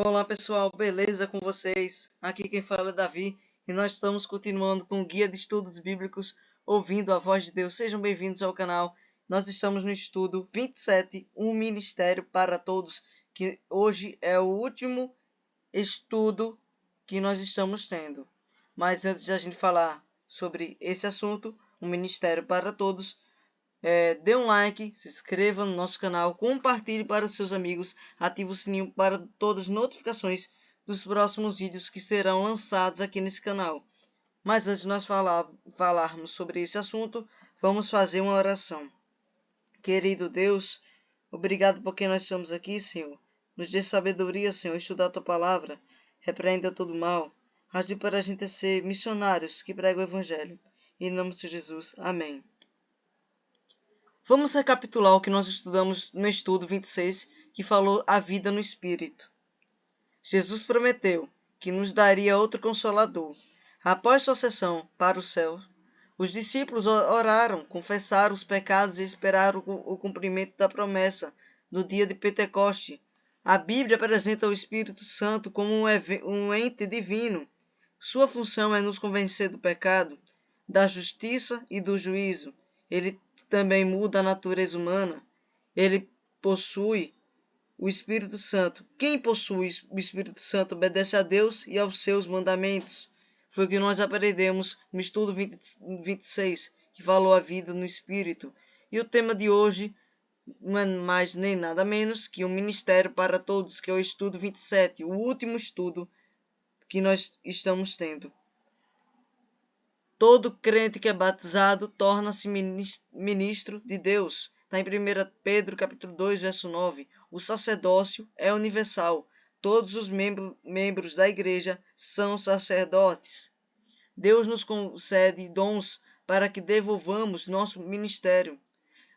Olá pessoal, beleza com vocês? Aqui quem fala é Davi e nós estamos continuando com o Guia de Estudos Bíblicos, ouvindo a voz de Deus. Sejam bem-vindos ao canal. Nós estamos no estudo 27, Um Ministério para Todos, que hoje é o último estudo que nós estamos tendo. Mas antes de a gente falar sobre esse assunto, Um Ministério para Todos, dê um like, se inscreva no nosso canal, compartilhe para seus amigos, ative o sininho para todas as notificações dos próximos vídeos que serão lançados aqui nesse canal. Mas antes de nós falarmos sobre esse assunto, vamos fazer uma oração. Querido Deus, obrigado porque nós estamos aqui, Senhor. Nos dê sabedoria, Senhor, estudar a Tua Palavra, repreenda todo mal, ajude para a gente ser missionários que pregam o Evangelho. Em nome de Jesus, amém. Vamos recapitular o que nós estudamos no estudo 26, que falou a vida no Espírito. Jesus prometeu que nos daria outro Consolador. Após sua ascensão para o céu, os discípulos oraram, confessaram os pecados e esperaram o cumprimento da promessa no dia de Pentecoste. A Bíblia apresenta o Espírito Santo como um ente divino. Sua função é nos convencer do pecado, da justiça e do juízo. Ele também muda a natureza humana. Ele possui o Espírito Santo. Quem possui o Espírito Santo obedece a Deus e aos seus mandamentos. Foi o que nós aprendemos no estudo 26, que falou a vida no Espírito. E o tema de hoje não é mais nem nada menos que um ministério para todos, que é o estudo 27, o último estudo que nós estamos tendo. Todo crente que é batizado torna-se ministro de Deus. Está em 1 Pedro capítulo 2, verso 9. O sacerdócio é universal. Todos os membros da igreja são sacerdotes. Deus nos concede dons para que desenvolvamos nosso ministério.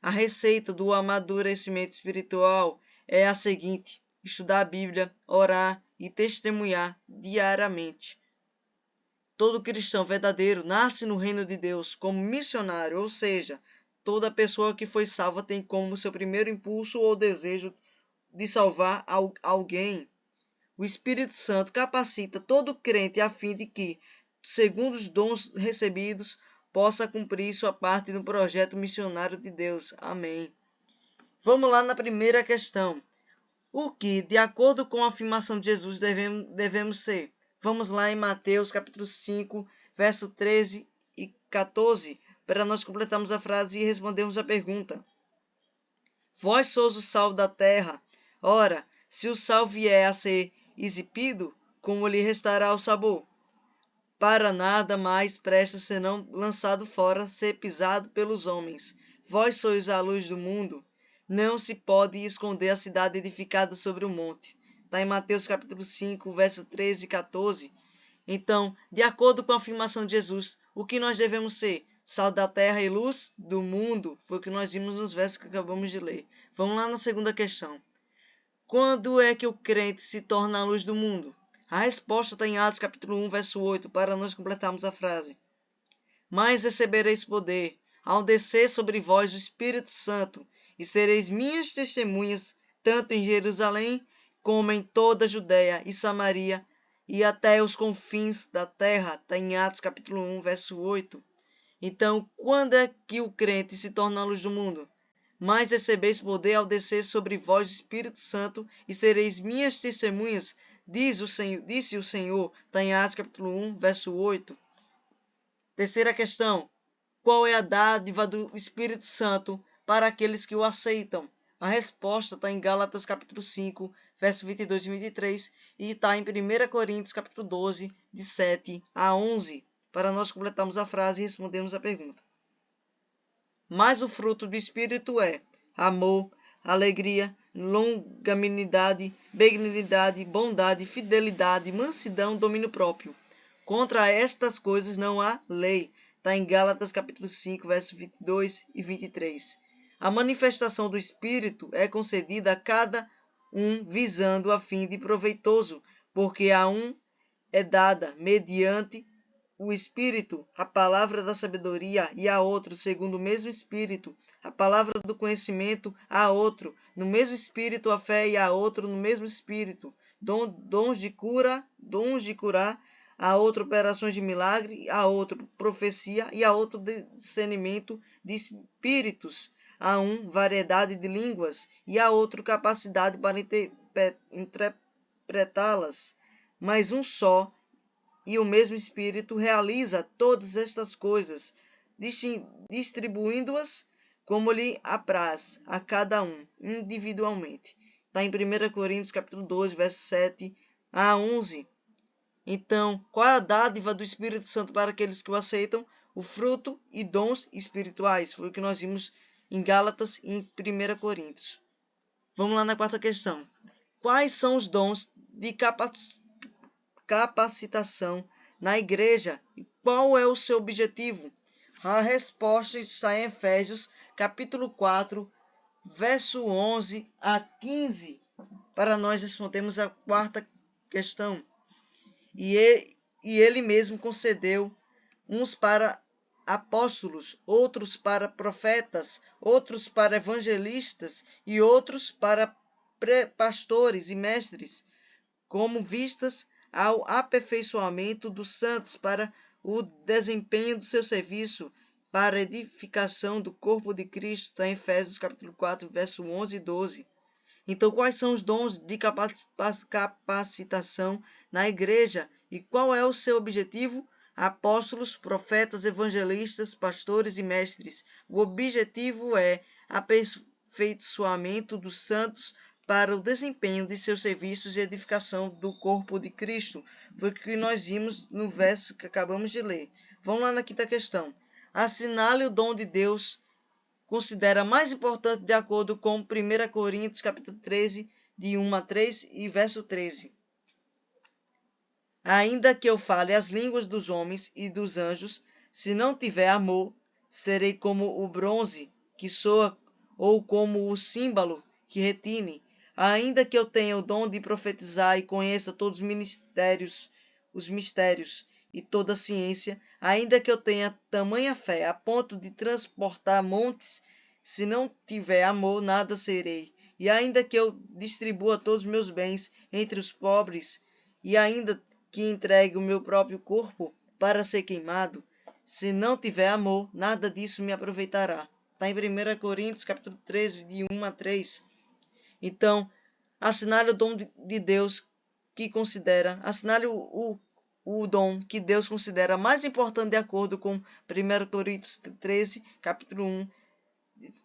A receita do amadurecimento espiritual é a seguinte: estudar a Bíblia, orar e testemunhar diariamente. Todo cristão verdadeiro nasce no reino de Deus como missionário, ou seja, toda pessoa que foi salva tem como seu primeiro impulso ou desejo de salvar alguém. O Espírito Santo capacita todo crente a fim de que, segundo os dons recebidos, possa cumprir sua parte no projeto missionário de Deus. Amém. Vamos lá na primeira questão. O que, de acordo com a afirmação de Jesus, devemos ser? Vamos lá em Mateus capítulo 5, verso 13 e 14, para nós completarmos a frase e respondermos a pergunta. Vós sois o sal da terra. Ora, se o sal vier a ser insipido, como lhe restará o sabor? Para nada mais presta senão lançado fora, ser pisado pelos homens. Vós sois a luz do mundo. Não se pode esconder a cidade edificada sobre o monte. Está em Mateus capítulo 5, verso 13 e 14. Então, de acordo com a afirmação de Jesus, o que nós devemos ser? Sal da terra e luz do mundo. Foi o que nós vimos nos versos que acabamos de ler. Vamos lá na segunda questão. Quando é que o crente se torna a luz do mundo? A resposta está em Atos capítulo 1, verso 8, para nós completarmos a frase. Mas recebereis poder, ao descer sobre vós o Espírito Santo, e sereis minhas testemunhas, tanto em Jerusalém, como em toda a Judéia e Samaria, e até os confins da terra. Está em Atos capítulo 1, verso 8. Então, quando é que o crente se torna a luz do mundo? Mas recebeis poder ao descer sobre vós o Espírito Santo, e sereis minhas testemunhas, disse o Senhor. Está em Atos capítulo 1, verso 8. Terceira questão. Qual é a dádiva do Espírito Santo para aqueles que o aceitam? A resposta está em Gálatas capítulo 5, verso 22 e 23, e está em 1 Coríntios capítulo 12, de 7 a 11, para nós completarmos a frase e respondermos a pergunta. Mas o fruto do Espírito é amor, alegria, longanimidade, benignidade, bondade, fidelidade, mansidão, domínio próprio. Contra estas coisas não há lei. Está em Gálatas capítulo 5, versos 22 e 23. A manifestação do Espírito é concedida a cada um visando a fim de proveitoso, porque a um é dada, mediante o Espírito, a palavra da sabedoria, e a outro, segundo o mesmo Espírito, a palavra do conhecimento, a outro, no mesmo Espírito, a fé, e a outro, no mesmo Espírito, dons de curar, a outro operações de milagre, a outro profecia e a outro discernimento de espíritos, a um variedade de línguas e a outro capacidade para interpretá-las. Mas um só e o mesmo Espírito realiza todas estas coisas, distribuindo-as como lhe apraz a cada um, individualmente. Está em 1 Coríntios capítulo 2, versos 7 a 11. Então, qual é a dádiva do Espírito Santo para aqueles que o aceitam? O fruto e dons espirituais. Foi o que nós vimos em Gálatas e em 1 Coríntios. Vamos lá na quarta questão. Quais são os dons de capacitação na igreja e qual é o seu objetivo? A resposta está em Efésios capítulo 4, verso 11 a 15, para nós respondermos a quarta questão. E ele mesmo concedeu uns para apóstolos, outros para profetas, outros para evangelistas e outros para pastores e mestres, como vistas ao aperfeiçoamento dos santos para o desempenho do seu serviço, para a edificação do corpo de Cristo, está em Efésios capítulo 4, verso 11 e 12. Então, quais são os dons de capacitação na igreja e qual é o seu objetivo? Apóstolos, profetas, evangelistas, pastores e mestres. O objetivo é aperfeiçoamento dos santos para o desempenho de seus serviços e edificação do corpo de Cristo. Foi o que nós vimos no verso que acabamos de ler. Vamos lá na quinta questão. Assinale o dom de Deus considera mais importante de acordo com 1 Coríntios capítulo 13, de 1 a 3 e verso 13. Ainda que eu fale as línguas dos homens e dos anjos, se não tiver amor, serei como o bronze que soa ou como o símbolo que retine. Ainda que eu tenha o dom de profetizar e conheça todos os mistérios e toda a ciência, ainda que eu tenha tamanha fé a ponto de transportar montes, se não tiver amor, nada serei. E ainda que eu distribua todos os meus bens entre os pobres, e ainda que entregue o meu próprio corpo para ser queimado, se não tiver amor, nada disso me aproveitará. Está em 1 Coríntios capítulo 13, de 1 a 3. Então, assinale o dom de Deus que considera, assinale o dom que Deus considera mais importante de acordo com 1 Coríntios 13, capítulo 1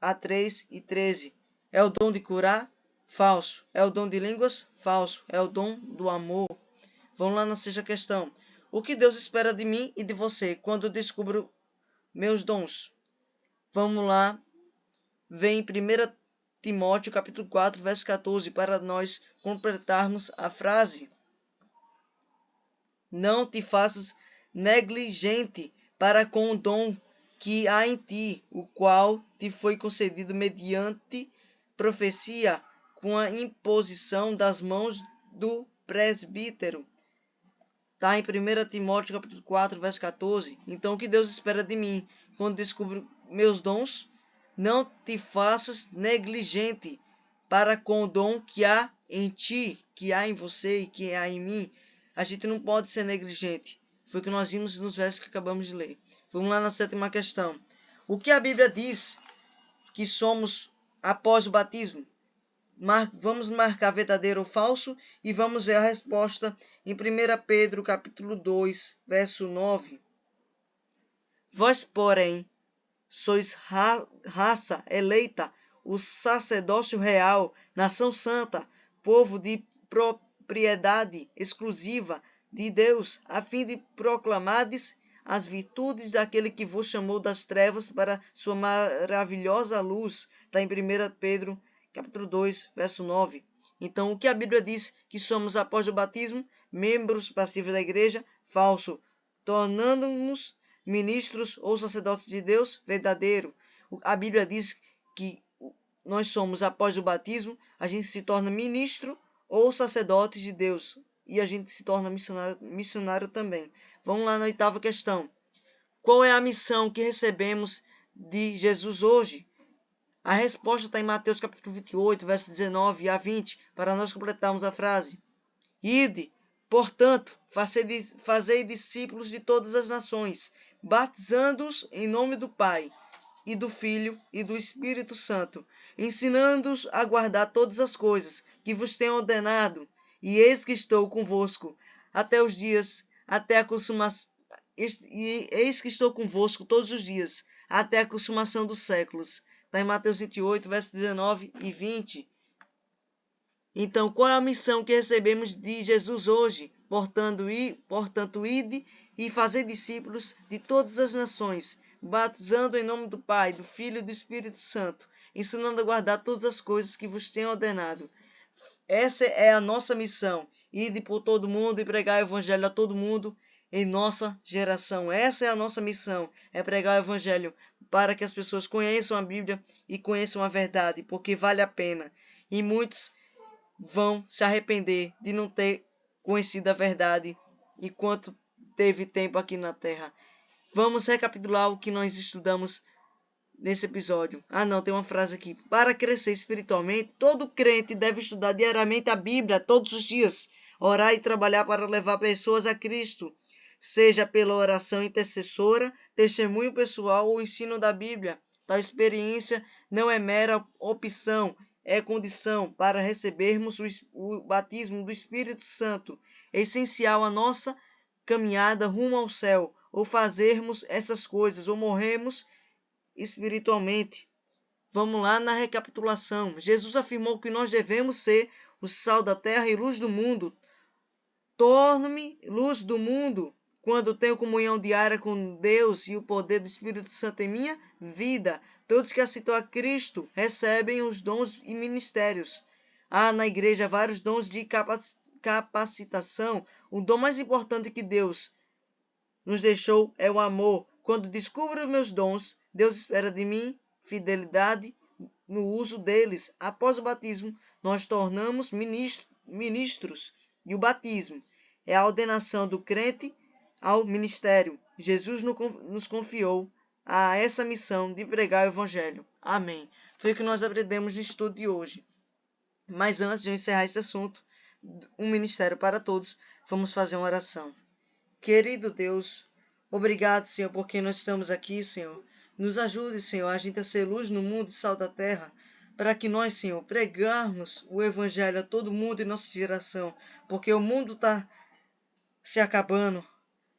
a 3 e 13. É o dom de curar? Falso. É o dom de línguas? Falso. É o dom do amor. Vamos lá na sexta questão. O que Deus espera de mim e de você quando descubro meus dons? Vamos lá. Vem 1 Timóteo capítulo 4, verso 14, para nós completarmos a frase. Não te faças negligente para com o dom que há em ti, o qual te foi concedido mediante profecia, com a imposição das mãos do presbítero. Está em 1 Timóteo capítulo 4, verso 14. Então, o que Deus espera de mim quando descubro meus dons? Não te faças negligente para com o dom que há em ti, que há em você e que há em mim. A gente não pode ser negligente. Foi o que nós vimos nos versos que acabamos de ler. Vamos lá na sétima questão. O que a Bíblia diz que somos após o batismo? Vamos marcar verdadeiro ou falso e vamos ver a resposta em 1 Pedro capítulo 2, verso 9. Vós, porém, sois raça eleita, o sacerdócio real, nação santa, povo de propriedade exclusiva de Deus, a fim de proclamardes as virtudes daquele que vos chamou das trevas para sua maravilhosa luz. Está em 1 Pedro capítulo 2, verso 9. Então, o que a Bíblia diz que somos após o batismo? Membros passivos da igreja? Falso. Tornando-nos ministros ou sacerdotes de Deus? Verdadeiro. A Bíblia diz que nós somos após o batismo, a gente se torna ministro ou sacerdote de Deus. E a gente se torna missionário também. Vamos lá na oitava questão. Qual é a missão que recebemos de Jesus hoje? A resposta está em Mateus capítulo 28, verso 19 a 20, para nós completarmos a frase. Ide, portanto, fazei discípulos de todas as nações, batizando-os em nome do Pai, e do Filho e do Espírito Santo, ensinando-os a guardar todas as coisas que vos tenho ordenado, e eis que estou convosco até os dias, até a consumação, e eis que estou convosco todos os dias, até a consumação dos séculos. Está em Mateus 28, versos 19 e 20. Então, qual é a missão que recebemos de Jesus hoje? Portanto, ide e fazer discípulos de todas as nações, batizando em nome do Pai, do Filho e do Espírito Santo, ensinando a guardar todas as coisas que vos tenho ordenado. Essa é a nossa missão. Ide por todo mundo e pregar o evangelho a todo mundo em nossa geração. Essa é a nossa missão, é pregar o evangelho para que as pessoas conheçam a Bíblia e conheçam a verdade, porque vale a pena. E muitos vão se arrepender de não ter conhecido a verdade enquanto teve tempo aqui na Terra. Vamos recapitular o que nós estudamos nesse episódio. Não, tem uma frase aqui. Para crescer espiritualmente, todo crente deve estudar diariamente a Bíblia, todos os dias. Orar e trabalhar para levar pessoas a Cristo, seja pela oração intercessora, testemunho pessoal ou ensino da Bíblia. Tal experiência não é mera opção, é condição para recebermos o batismo do Espírito Santo, essencial à nossa caminhada rumo ao céu, ou fazermos essas coisas, ou morrermos espiritualmente. Vamos lá na recapitulação. Jesus afirmou que nós devemos ser o sal da terra e luz do mundo. Torno-me luz do mundo quando tenho comunhão diária com Deus e o poder do Espírito Santo em minha vida. Todos que aceitam a Cristo recebem os dons e ministérios. Há na igreja vários dons de capacitação. O dom mais importante que Deus nos deixou é o amor. Quando descubro os meus dons, Deus espera de mim fidelidade no uso deles. Após o batismo, nós tornamos ministros. E o batismo é a ordenação do crente ao ministério. Jesus nos confiou a essa missão de pregar o Evangelho. Amém. Foi o que nós aprendemos no estudo de hoje. Mas antes de eu encerrar esse assunto, um ministério para todos, vamos fazer uma oração. Querido Deus, obrigado, Senhor, porque nós estamos aqui, Senhor. Nos ajude, Senhor, a gente a ser luz no mundo e sal da terra, para que nós, Senhor, pregarmos o Evangelho a todo mundo em nossa geração, porque o mundo está se acabando.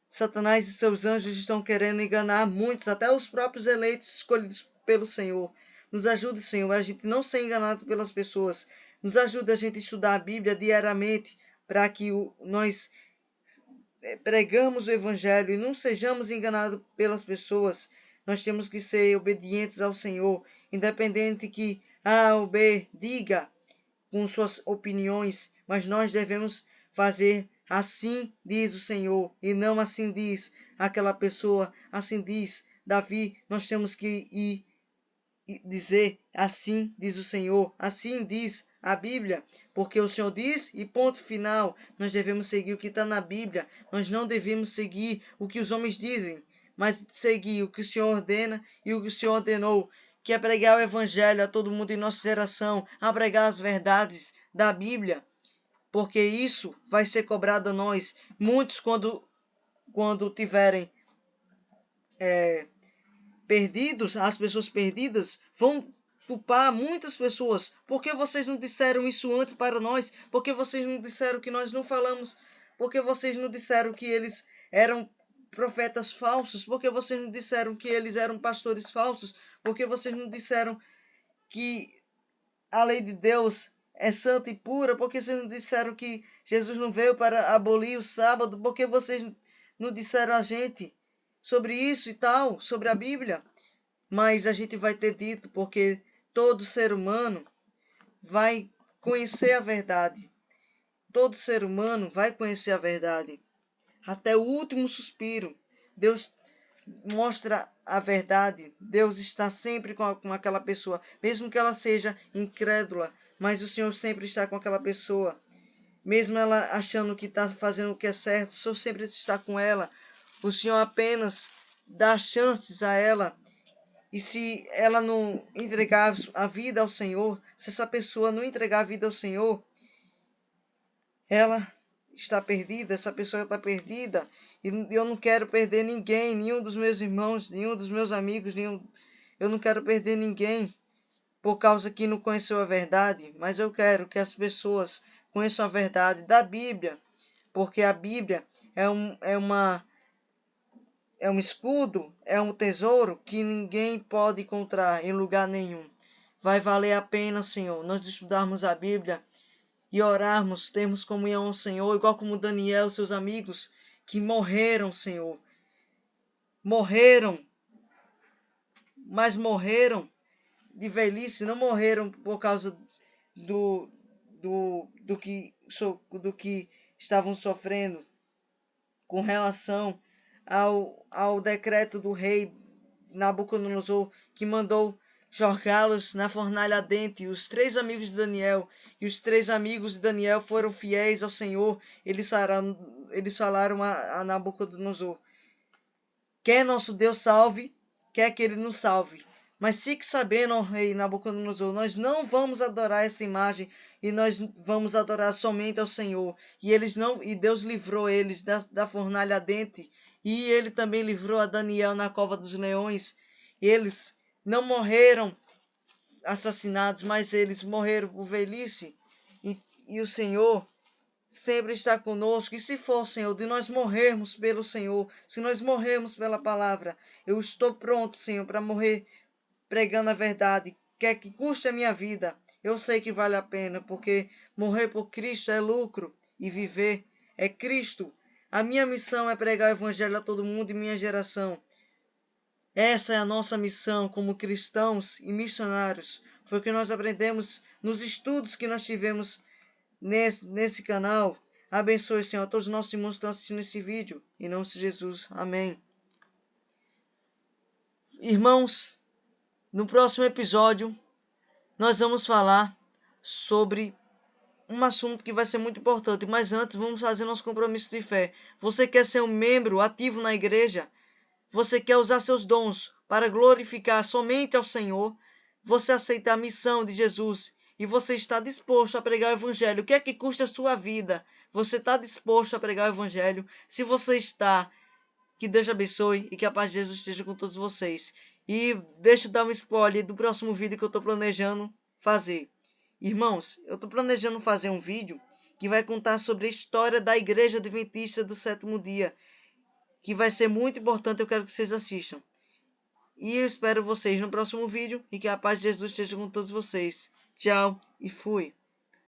Satanás e seus anjos estão querendo enganar muitos, até os próprios eleitos escolhidos pelo Senhor. Nos ajude, Senhor, a gente não ser enganado pelas pessoas. Nos ajude a gente a estudar a Bíblia diariamente, para que nós pregamos o Evangelho e não sejamos enganados pelas pessoas. Nós temos que ser obedientes ao Senhor, independente que A ou B diga com suas opiniões, mas nós devemos fazer assim diz o Senhor, e não assim diz aquela pessoa, assim diz Davi. Nós temos que ir e dizer assim diz o Senhor, assim diz a Bíblia, porque o Senhor diz e ponto final. Nós devemos seguir o que está na Bíblia, nós não devemos seguir o que os homens dizem, mas seguir o que o Senhor ordena e o que o Senhor ordenou, que é pregar o Evangelho a todo mundo em nossa geração, a pregar as verdades da Bíblia, porque isso vai ser cobrado a nós. Muitos, quando tiverem perdidos, as pessoas perdidas vão culpar muitas pessoas. Por que vocês não disseram isso antes para nós? Por que vocês não disseram que nós não falamos? Por que vocês não disseram que eles eram profetas falsos? Por que vocês não disseram que eles eram pastores falsos? Por que vocês não disseram que a lei de Deus é santa e pura? Por que vocês não disseram que Jesus não veio para abolir o sábado? Por que vocês não disseram a gente sobre isso e tal, sobre a Bíblia? Mas a gente vai ter dito, porque todo ser humano vai conhecer a verdade. Todo ser humano vai conhecer a verdade. Até o último suspiro, Deus mostra a verdade. Deus está sempre com aquela pessoa, mesmo que ela seja incrédula, mas o Senhor sempre está com aquela pessoa. Mesmo ela achando que está fazendo o que é certo, o Senhor sempre está com ela. O Senhor apenas dá chances a ela. E se ela não entregar a vida ao Senhor, se essa pessoa não entregar a vida ao Senhor, ela está perdida, essa pessoa está perdida, e eu não quero perder ninguém, nenhum dos meus irmãos, nenhum dos meus amigos, eu não quero perder ninguém por causa que não conheceu a verdade, mas eu quero que as pessoas conheçam a verdade da Bíblia, porque a Bíblia é um escudo, é um tesouro que ninguém pode encontrar em lugar nenhum. Vai valer a pena, Senhor, nós estudarmos a Bíblia e orarmos, termos comunhão ao Senhor, igual como Daniel e seus amigos que morreram, Senhor. Morreram, mas morreram de velhice, não morreram por causa do que estavam sofrendo com relação ao decreto do rei Nabucodonosor, que mandou jogá-los na fornalha ardente. Os 3 amigos de Daniel e os 3 amigos de Daniel foram fiéis ao Senhor. Eles falaram a Nabucodonosor: quer nosso Deus salve, quer que ele nos salve. Mas fique sabendo, ó rei Nabucodonosor, nós não vamos adorar essa imagem, e nós vamos adorar somente ao Senhor. E Deus livrou eles da fornalha ardente, e ele também livrou a Daniel na cova dos leões. Eles não morreram assassinados, mas eles morreram por velhice. E o Senhor sempre está conosco. E se for, Senhor, de nós morrermos pelo Senhor, se nós morrermos pela palavra, eu estou pronto, Senhor, para morrer pregando a verdade, quer que custe a minha vida. Eu sei que vale a pena, porque morrer por Cristo é lucro e viver é Cristo. A minha missão é pregar o evangelho a todo mundo e minha geração. Essa é a nossa missão como cristãos e missionários. Foi o que nós aprendemos nos estudos que nós tivemos nesse canal. Abençoe, Senhor, a todos os nossos irmãos que estão assistindo esse vídeo. Em nome de Jesus. Amém. Irmãos, no próximo episódio, nós vamos falar sobre um assunto que vai ser muito importante. Mas antes, vamos fazer nosso compromisso de fé. Você quer ser um membro ativo na igreja? Você quer usar seus dons para glorificar somente ao Senhor? Você aceita a missão de Jesus e você está disposto a pregar o evangelho? O que é que custa a sua vida? Você está disposto a pregar o evangelho? Se você está, que Deus abençoe e que a paz de Jesus esteja com todos vocês. E deixa eu dar um spoiler do próximo vídeo que eu estou planejando fazer. Irmãos, eu estou planejando fazer um vídeo que vai contar sobre a história da Igreja Adventista do Sétimo Dia, que vai ser muito importante. Eu quero que vocês assistam. E eu espero vocês no próximo vídeo e que a paz de Jesus esteja com todos vocês. Tchau e fui.